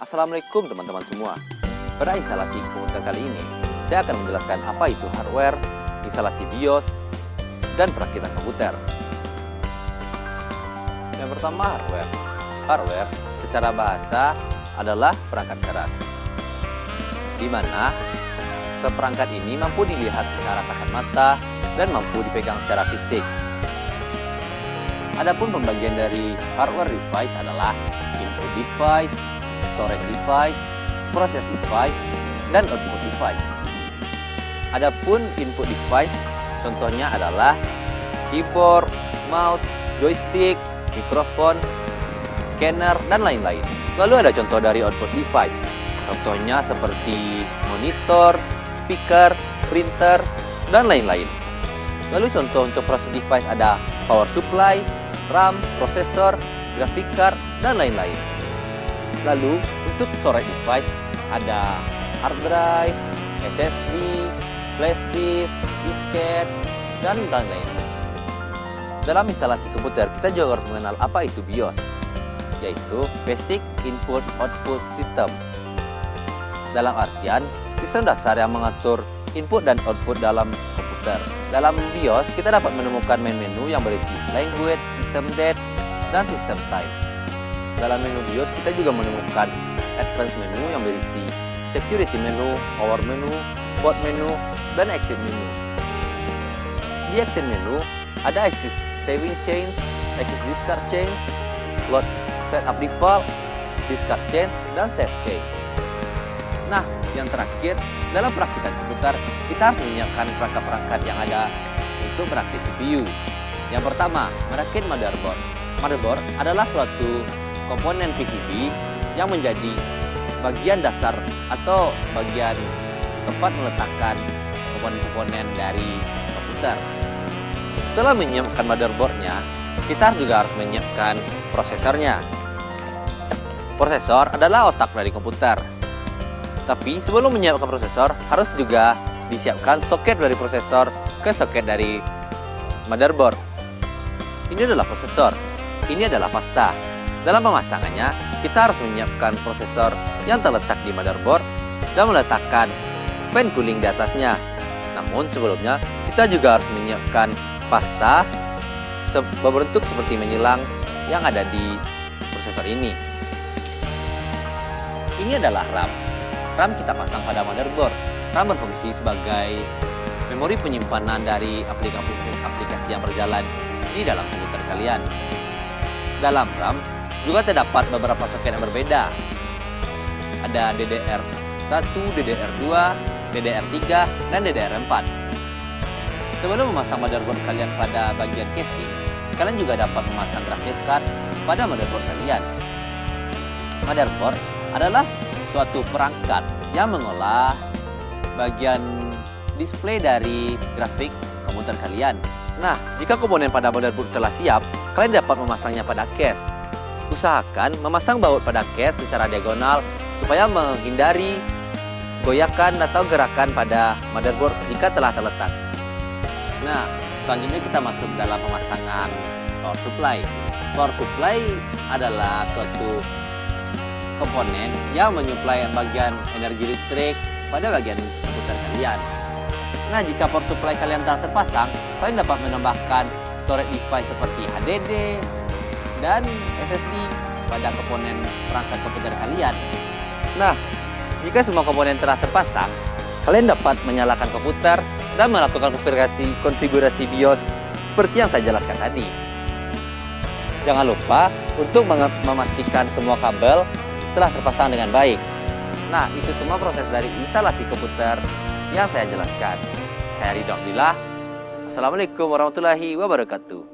Assalamualaikum teman-teman semua. Pada instalasi komputer kali ini, saya akan menjelaskan apa itu hardware, instalasi BIOS, dan perakitan komputer. Yang pertama, hardware. Hardware secara bahasa adalah perangkat keras, di mana seperangkat ini mampu dilihat secara kasat mata dan mampu dipegang secara fisik. Adapun pembagian dari hardware device adalah input device, storage device, process device, dan output device. Adapun input device, contohnya adalah keyboard, mouse, joystick, mikrofon, scanner, dan lain-lain. Lalu ada contoh dari output device, contohnya seperti monitor, speaker, printer, dan lain-lain. Lalu contoh untuk process device ada power supply, RAM, prosesor, graphic card, dan lain-lain. Lalu untuk storage device ada hard drive, SSD, flash disk, disket, dan lain-lain. Dalam instalasi komputer kita juga harus mengenal apa itu BIOS, yaitu Basic Input Output System. Dalam artian sistem dasar yang mengatur input dan output dalam komputer. Dalam BIOS kita dapat menemukan menu yang berisi language, system date, dan system type. Dalam menu BIOS kita juga menemukan advanced menu yang berisi security menu, power menu, boot menu, dan exit menu. Di exit menu ada exit saving change, exit discard change, load setup default, discard change, dan save change. Nah, yang terakhir, dalam perakitan komputer kita harus menyiapkan perangkat-perangkat yang ada untuk merakit CPU. Yang pertama, merakit motherboard. Motherboard adalah suatu komponen PCB yang menjadi bagian dasar atau bagian tempat meletakkan komponen-komponen dari komputer. Setelah menyiapkan motherboardnya, kita juga harus menyiapkan prosesornya. Prosesor adalah otak dari komputer. Tapi sebelum menyiapkan prosesor, harus juga disiapkan soket dari prosesor ke soket dari motherboard. Ini adalah prosesor, ini adalah pasta. Dalam pemasangannya, kita harus menyiapkan prosesor yang terletak di motherboard dan meletakkan fan cooling di atasnya. Namun sebelumnya, kita juga harus menyiapkan pasta berbentuk seperti menyilang yang ada di prosesor ini. Ini adalah RAM. RAM kita pasang pada motherboard. RAM berfungsi sebagai memori penyimpanan dari aplikasi-aplikasi yang berjalan di dalam komputer kalian. Dalam RAM juga terdapat beberapa soket yang berbeda. Ada DDR1, DDR2, DDR3, dan DDR4. Sebelum memasang motherboard kalian pada bagian casing, kalian juga dapat memasang graphic card pada motherboard kalian. Motherboard adalah suatu perangkat yang mengolah bagian display dari grafik komputer kalian. Nah, jika komponen pada motherboard telah siap, kalian dapat memasangnya pada case. Usahakan memasang baut pada case secara diagonal supaya menghindari goyakan atau gerakan pada motherboard jika telah terletak. Nah, selanjutnya kita masuk dalam pemasangan power supply. Power supply adalah suatu komponen yang menyuplai bagian energi listrik pada bagian komputer kalian. Nah, jika power supply kalian telah terpasang, kalian dapat menambahkan storage device seperti HDD dan SSD pada komponen perangkat komputer kalian. Nah, jika semua komponen telah terpasang, kalian dapat menyalakan komputer dan melakukan konfigurasi BIOS seperti yang saya jelaskan tadi. Jangan lupa untuk memastikan semua kabel telah terpasang dengan baik. Nah, itu semua proses dari instalasi komputer yang saya jelaskan. Saya Ridho Abdillah. Assalamualaikum warahmatullahi wabarakatuh.